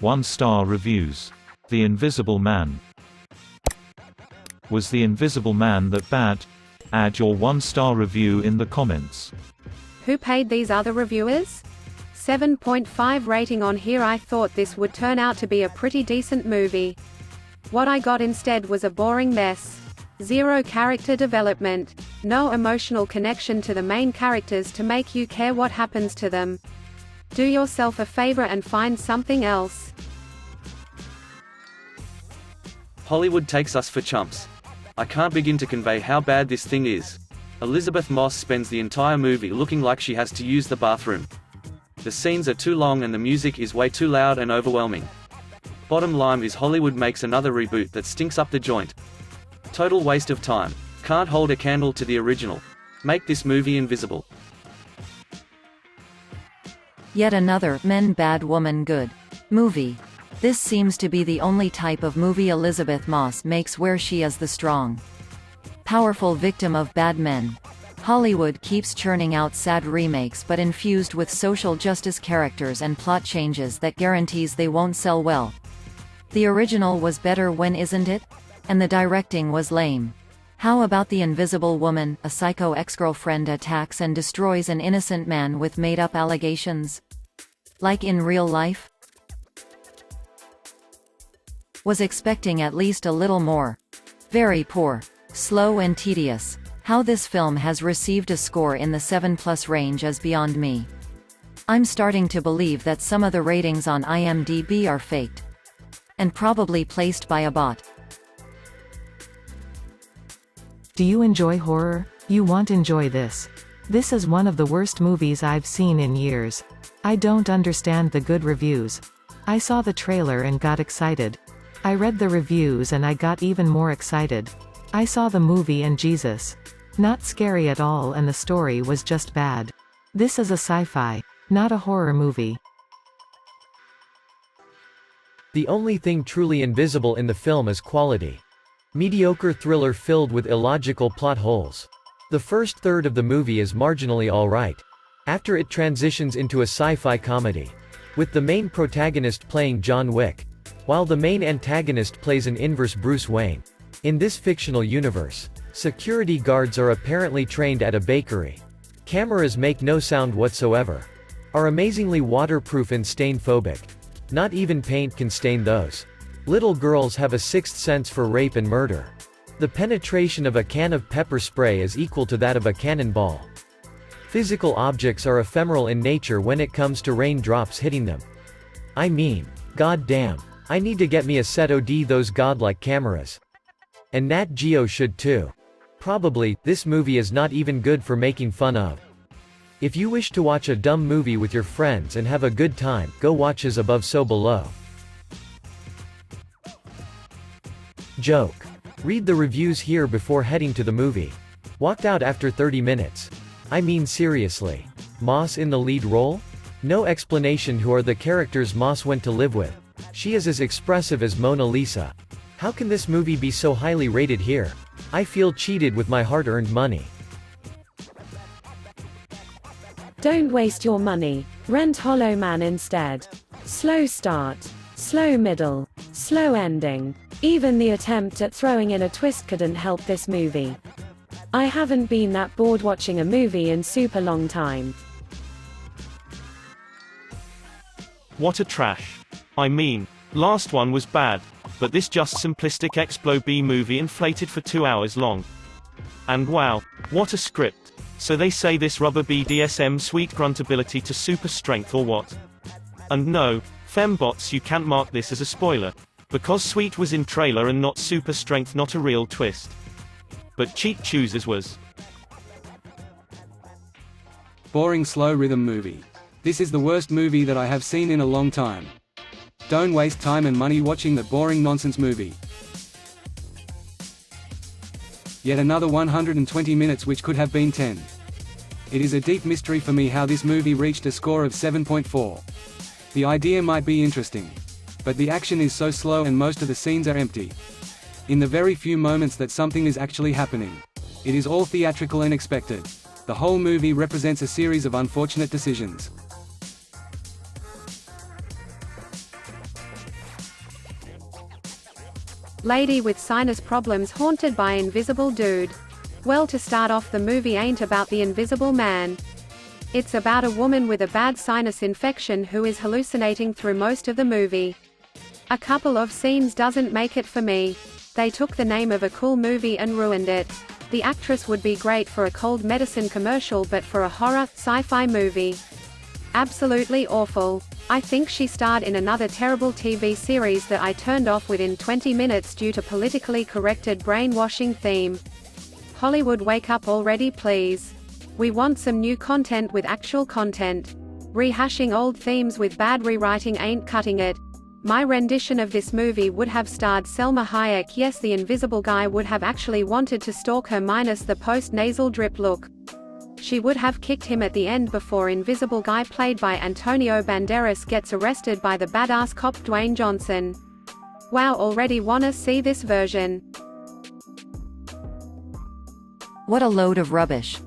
1-star reviews. The Invisible Man. Was The Invisible Man that bad? Add your 1-star review in the comments. Who paid these other reviewers? 7.5 rating on here. I thought this would turn out to be a pretty decent movie. What I got instead was a boring mess. Zero character development. No emotional connection to the main characters to make you care what happens to them. Do yourself a favor and find something else. Hollywood takes us for chumps. I can't begin to convey how bad this thing is. Elizabeth Moss spends the entire movie looking like she has to use the bathroom. The scenes are too long and the music is way too loud and overwhelming. Bottom line is Hollywood makes another reboot that stinks up the joint. Total waste of time. Can't hold a candle to the original. Make this movie invisible. Yet another men bad woman good movie. This seems to be the only type of movie Elizabeth Moss makes where she is the strong, powerful victim of bad men. Hollywood keeps churning out sad remakes but infused with social justice characters and plot changes that guarantees they won't sell well. The original was better when isn't it? And the directing was lame. How about The Invisible Woman? A psycho ex-girlfriend attacks and destroys an innocent man with made-up allegations. Like in real life? Was expecting at least a little more. Very poor. Slow and tedious. How this film has received a score in the 7+ range is beyond me. I'm starting to believe that some of the ratings on IMDB are faked. And probably placed by a bot. Do you enjoy horror? You won't enjoy this. This is one of the worst movies I've seen in years. I don't understand the good reviews. I saw the trailer and got excited. I read the reviews and I got even more excited. I saw the movie and Jesus. Not scary at all and the story was just bad. This is a sci-fi, not a horror movie. The only thing truly invisible in the film is quality. Mediocre thriller filled with illogical plot holes. The first third of the movie is marginally alright. After it transitions into a sci-fi comedy, with the main protagonist playing John Wick, while the main antagonist plays an inverse Bruce Wayne. In this fictional universe, security guards are apparently trained at a bakery. Cameras make no sound whatsoever. Are amazingly waterproof and stain-phobic. Not even paint can stain those. Little girls have a sixth sense for rape and murder. The penetration of a can of pepper spray is equal to that of a cannonball. Physical objects are ephemeral in nature when it comes to raindrops hitting them. I mean, god damn. I need to get me a set of those godlike cameras. And Nat Geo should too. Probably, this movie is not even good for making fun of. If you wish to watch a dumb movie with your friends and have a good time, go watch As Above So Below. Joke. Read the reviews here before heading to the movie. Walked out after 30 minutes. I mean seriously. Moss in the lead role? No explanation who are the characters Moss went to live with. She is as expressive as Mona Lisa. How can this movie be so highly rated here? I feel cheated with my hard-earned money. Don't waste your money. Rent Hollow Man instead. Slow start. Slow middle. Slow ending. Even the attempt at throwing in a twist couldn't help this movie. I haven't been that bored watching a movie in super long time. What a trash. I mean, last one was bad, but this just simplistic Explo B movie inflated for 2 hours long. And wow, what a script. So they say this rubber BDSM sweet grunt ability to super strength or what? And no, fembots, you can't mark this as a spoiler. Because sweet was in trailer and not super strength, not a real twist. But Cheat Choosers was. Boring slow rhythm movie. This is the worst movie that I have seen in a long time. Don't waste time and money watching that boring nonsense movie. Yet another 120 minutes which could have been 10. It is a deep mystery for me how this movie reached a score of 7.4. The idea might be interesting. But the action is so slow and most of the scenes are empty. In the very few moments that something is actually happening, it is all theatrical and expected. The whole movie represents a series of unfortunate decisions. Lady with sinus problems haunted by invisible dude. Well, to start off, the movie ain't about the invisible man. It's about a woman with a bad sinus infection who is hallucinating through most of the movie. A couple of scenes doesn't make it for me. They took the name of a cool movie and ruined it. The actress would be great for a cold medicine commercial, but for a horror, sci-fi movie. Absolutely awful. I think she starred in another terrible TV series that I turned off within 20 minutes due to politically corrected brainwashing theme. Hollywood, wake up already, please. We want some new content with actual content. Rehashing old themes with bad rewriting ain't cutting it. My rendition of this movie would have starred Selma Hayek. Yes, the invisible guy would have actually wanted to stalk her minus the post-nasal drip look. She would have kicked him at the end before invisible guy played by Antonio Banderas gets arrested by the badass cop Dwayne Johnson. Wow, already wanna see this version. What a load of rubbish.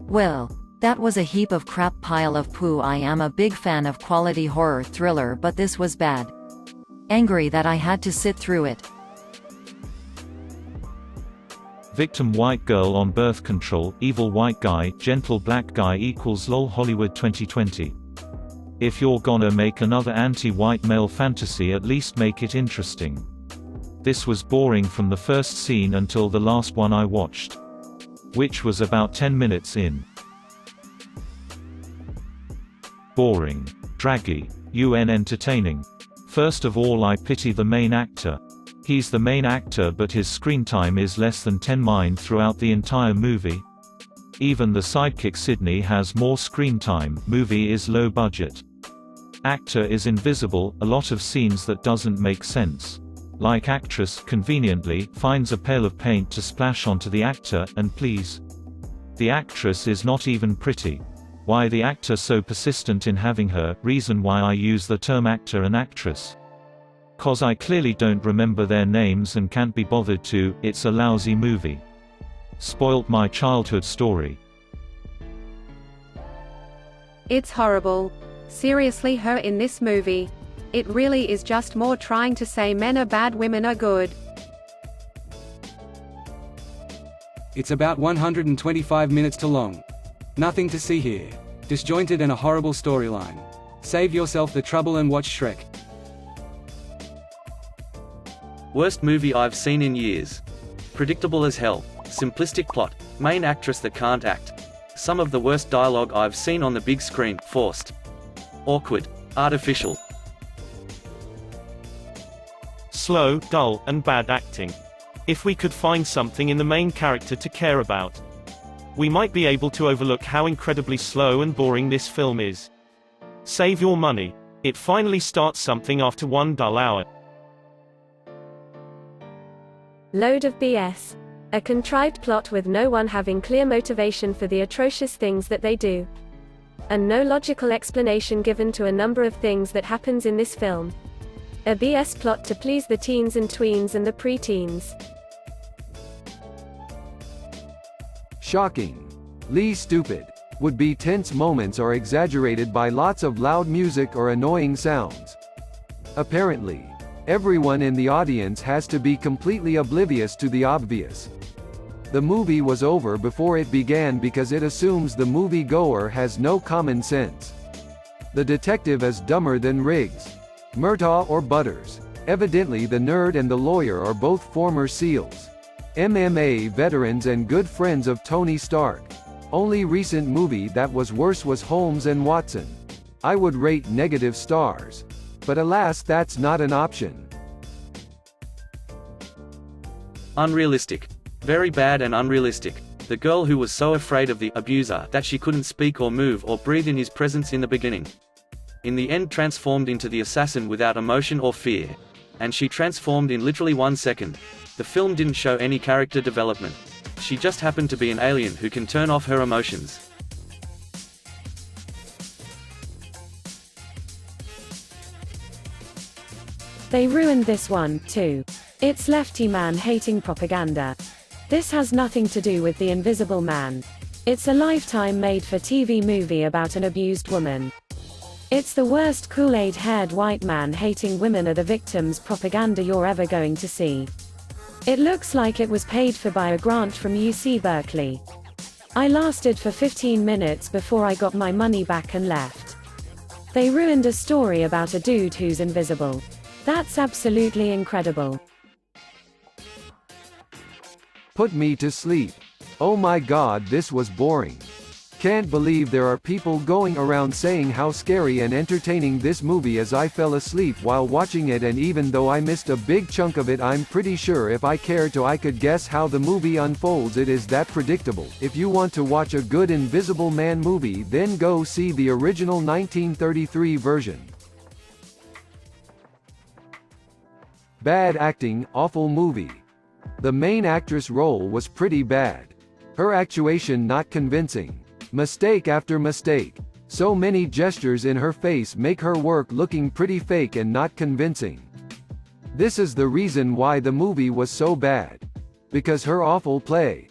Well, that was a heap of crap pile of poo. I am a big fan of quality horror thriller, but this was bad. Angry that I had to sit through it. Victim: white girl on birth control, evil white guy, gentle black guy equals lol Hollywood 2020. If you're gonna make another anti-white male fantasy, at least make it interesting. This was boring from the first scene until the last one I watched, which was about 10 minutes in. Boring. Draggy. UN entertaining. First of all, I pity the main actor. He's the main actor, but his screen time is less than 10 min throughout the entire movie. Even the sidekick Sydney has more screen time. Movie is low budget. Actor is invisible, a lot of scenes that doesn't make sense. Like actress conveniently finds a pail of paint to splash onto the actor, and please. The actress is not even pretty. Why the actor so persistent in having her? Reason why I use the term actor and actress. Cause I clearly don't remember their names and can't be bothered to. It's a lousy movie. Spoilt my childhood story. It's horrible. Seriously, her in this movie. It really is just more trying to say men are bad, women are good. It's about 125 minutes too long. Nothing to see here. Disjointed and a horrible storyline. Save yourself the trouble and watch Shrek. Worst movie I've seen in years. Predictable as hell. Simplistic plot. Main actress that can't act. Some of the worst dialogue I've seen on the big screen. Forced. Awkward. Artificial. Slow, dull, and bad acting. If we could find something in the main character to care about, we might be able to overlook how incredibly slow and boring this film is. Save your money. It finally starts something after one dull hour. Load of BS. A contrived plot with no one having clear motivation for the atrocious things that they do. And no logical explanation given to a number of things that happens in this film. A BS plot to please the teens and tweens and the pre-teens. Shocking. Lee stupid. Would-be tense moments are exaggerated by lots of loud music or annoying sounds. Apparently, everyone in the audience has to be completely oblivious to the obvious. The movie was over before it began because it assumes the movie-goer has no common sense. The detective is dumber than Riggs, Murtaugh or Butters. Evidently the nerd and the lawyer are both former SEALs, MMA veterans and good friends of Tony Stark. Only recent movie that was worse was Holmes and Watson. I would rate negative stars. But alas, that's not an option. Unrealistic. Very bad and unrealistic. The girl who was so afraid of the abuser that she couldn't speak or move or breathe in his presence in the beginning. In the end transformed into the assassin without emotion or fear. And she transformed in literally 1 second. The film didn't show any character development. She just happened to be an alien who can turn off her emotions. They ruined this one, too. It's lefty man hating propaganda. This has nothing to do with the Invisible Man. It's a Lifetime made-for-TV movie about an abused woman. It's the worst Kool-Aid haired white man hating women are the victims propaganda you're ever going to see. It looks like it was paid for by a grant from UC Berkeley. I lasted for 15 minutes before I got my money back and left. They ruined a story about a dude who's invisible. That's absolutely incredible. Put me to sleep. Oh my god, this was boring. Can't believe there are people going around saying how scary and entertaining this movie is. I fell asleep while watching it, and even though I missed a big chunk of it, I'm pretty sure if I cared to I could guess how the movie unfolds. It is that predictable. If you want to watch a good Invisible Man movie, then go see the original 1933 version. Bad acting, awful movie. The main actress role was pretty bad. Her actuation not convincing. Mistake after mistake. So many gestures in her face make her work looking pretty fake and not convincing. This is the reason why the movie was so bad. Because her awful play.